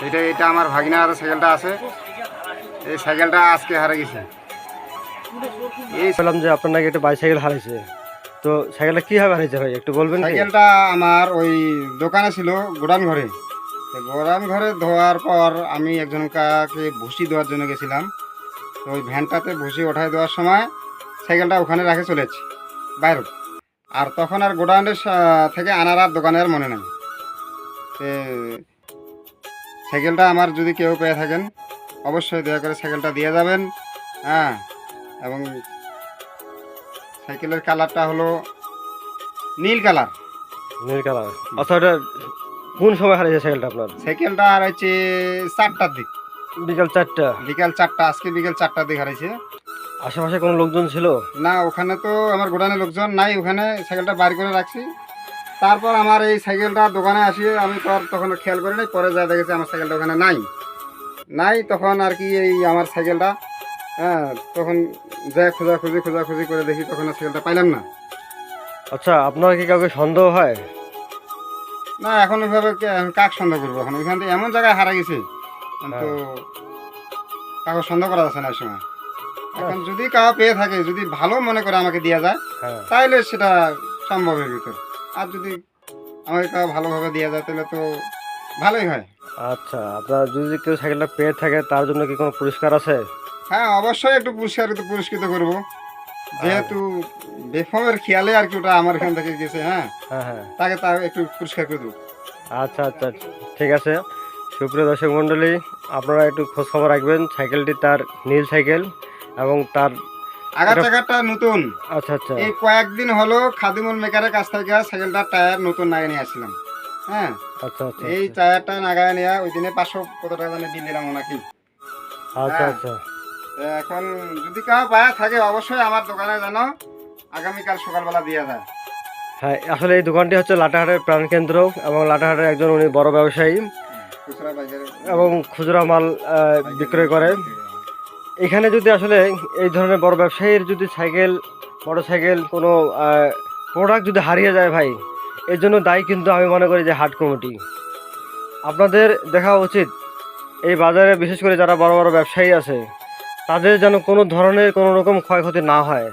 এটা আমার ভাগিনার সাইকেলটা আছে, এই সাইকেলটা আজকে হারে গেছে। এই বললাম যে আপনার নাকি একটা বাইসাইকেল হারাইছে, তো সাইকেলটা কীভাবে হারিয়েছে ভাই একটু বলবেন কি? সাইকেলটা আমার ওই দোকানে ছিল গোডাউন ঘরে, গোডাউন ঘরে ধোয়ার পর আমি একজন কাকে ভুসি দেওয়ার জন্য গেছিলাম। তো ওই ভ্যানটাতে ভুসি ওঠায় দেওয়ার সময় সাইকেলটা ওখানে রাখে চলেছি বাইরে। আর তখন আর গোডাউনের থেকে আনার আর দোকানে আর মনে নেই। সাইকেলটা আমার যদি কেউ পেয়ে থাকেন অবশ্যই দয়া করে সাইকেলটা দিয়ে যাবেন। হ্যাঁ, এবং সাইকেলের কালারটা হলো নীল কালার। নীল কালার। আচ্ছা, এটা কোন সময় হারিয়েছে সাইকেলটা আপনার? সাইকেলটা আর হচ্ছে 4টার দিক, বিকাল 4টা। বিকাল 4টা, আজকে বিকাল 4টার দিক হারিয়েছে। আশেপাশে কোনো লোকজন ছিল না, ওখানে তো আমার গোডাউনে লোকজন নাই, ওখানে সাইকেলটা বার করে রাখছি। তারপর আমার এই সাইকেলটা দোকানে আসিয়ে আমি তো আর তখন খেয়াল করি নাই, পরে যা দেখেছি আমার সাইকেলটা ওখানে নাই তখন আর কি এই আমার সাইকেলটা, হ্যাঁ, তখন যা খোঁজাখুঁজি করে দেখি তখন আর সাইকেলটা পাইলাম না। আচ্ছা, আপনার কি কাউকে সন্দেহ হয়? না, এখন ওইভাবে কাক সন্দেহ করবো? এখন ওইখান থেকে এমন জায়গায় হারা গেছে তো কাউকে সন্দেহ করা যাচ্ছে না এই সময়। এখন যদি কাউ পেয়ে থাকে, যদি ভালো মনে করে আমাকে দেওয়া যায় তাহলে সেটা সম্ভবের ভিতর। আর যদি আমাকে কাউ ভালোভাবে দেওয়া যায় তাহলে তো ভালোই হয়। আচ্ছা, আপনার যদি কেউ সাইকেলটা পেয়ে থাকে তার জন্য কি কোনো পুরস্কার আছে? হ্যাঁ, অবশ্যই একটু পুরস্কৃত করবো, যেহেতু বেফামের খেয়ালে আর কি ওটা আমার এখান থেকে গেছে। হ্যাঁ, তাকে একটু পুরস্কার করে দেবো। আচ্ছা আচ্ছা, ঠিক আছে। সুপ্রিয় দর্শক মণ্ডলী, আপনারা একটু খোঁজ খবর রাখবেন। সাইকেলটি তার নীল সাইকেল এবং তার আগা চাকাটা নতুন। আচ্ছা আচ্ছা, এই কয়েকদিন হলো খাদিমুল মেকারের কাছ থেকে সাইকেলটার টায়ার নতুন নাগায় নিয়ে আসছিলাম। হ্যাঁ, আচ্ছা আচ্ছা, এই টায়ারটা নাগায় নিয়ে ওই দিনে 500 কত টাকা জানি বিল দিলাম ওনাকে। আচ্ছা আচ্ছা, এখন যদি কাউ পায়া থাকে অবশ্যই আমার দোকানে যেন আগামীকাল সকালবেলা দিয়ে যায়। হ্যাঁ, আসলে এই দোকানটি হচ্ছে লাটাহাটের প্রাণকেন্দ্র এবং লাটাহাটের একজন উনি বড় ব্যবসায়ী খুচরা বাজারে এবং খুচরা মাল বিক্রয় করে। এখানে যদি আসলে এই ধরনের বড় ব্যবসায়ীর যদি সাইকেল, মোটর সাইকেল কোনো প্রোডাক্ট যদি হারিয়ে যায় ভাই, এর জন্য দায়ী কিন্তু আমি মনে করি যে হাট কমিটি। আপনাদের দেখা উচিত এই বাজারে বিশেষ করে যারা বড় বড় ব্যবসায়ী আছে তাদের যেন কোনো ধরনের কোনো রকম ক্ষয়ক্ষতি না হয়,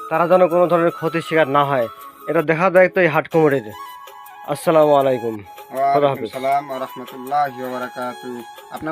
তারা যেন কোনো ধরনের ক্ষতির শিকার না হয়, এটা দেখা দায়িত্ব এই হাট কমিটির। আসসালামু আলাইকুম। ওয়া আলাইকুম আসসালাম ওয়া রাহমাতুল্লাহি ওয়া বারাকাতুহু।